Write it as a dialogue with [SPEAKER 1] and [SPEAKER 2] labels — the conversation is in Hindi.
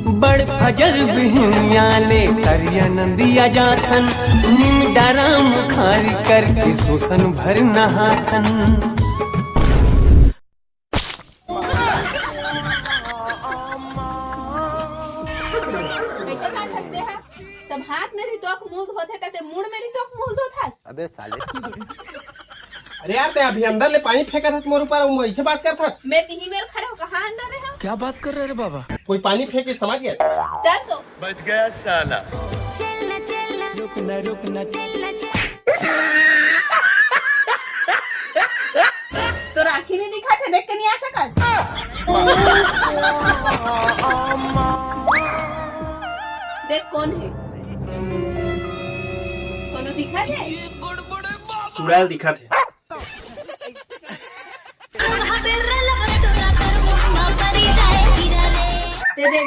[SPEAKER 1] बड़ फजर बिहनिया ले करिया नंदिया जाथन, निम डराम खारी करके शोषण भर नहाथन।
[SPEAKER 2] सब हाथ मेरी तो मुंह धोते थे, मुड़ मेरी तो मुंह धोता।
[SPEAKER 3] अबे साले।
[SPEAKER 4] अरे यार मैं अभी अंदर ले पानी फेंका था तुम्हारे ऊपर, ऐसे बात कर था।
[SPEAKER 2] मैं तीन बेर खड़े हो कहाँ अंदर रहे?
[SPEAKER 1] क्या बात कर रहे रे बाबा?
[SPEAKER 4] कोई पानी फेंके समझ गया।
[SPEAKER 2] चल तो
[SPEAKER 5] बच गया साला।
[SPEAKER 6] चलना चलना रुकना रुकना चलना
[SPEAKER 2] तो राखी नहीं दिखा थे, देख के नहीं आ सकत। देख कौन है, कौन दिखा थे?
[SPEAKER 4] चुड़ैल दिखा थे।
[SPEAKER 6] चलना
[SPEAKER 2] ते देख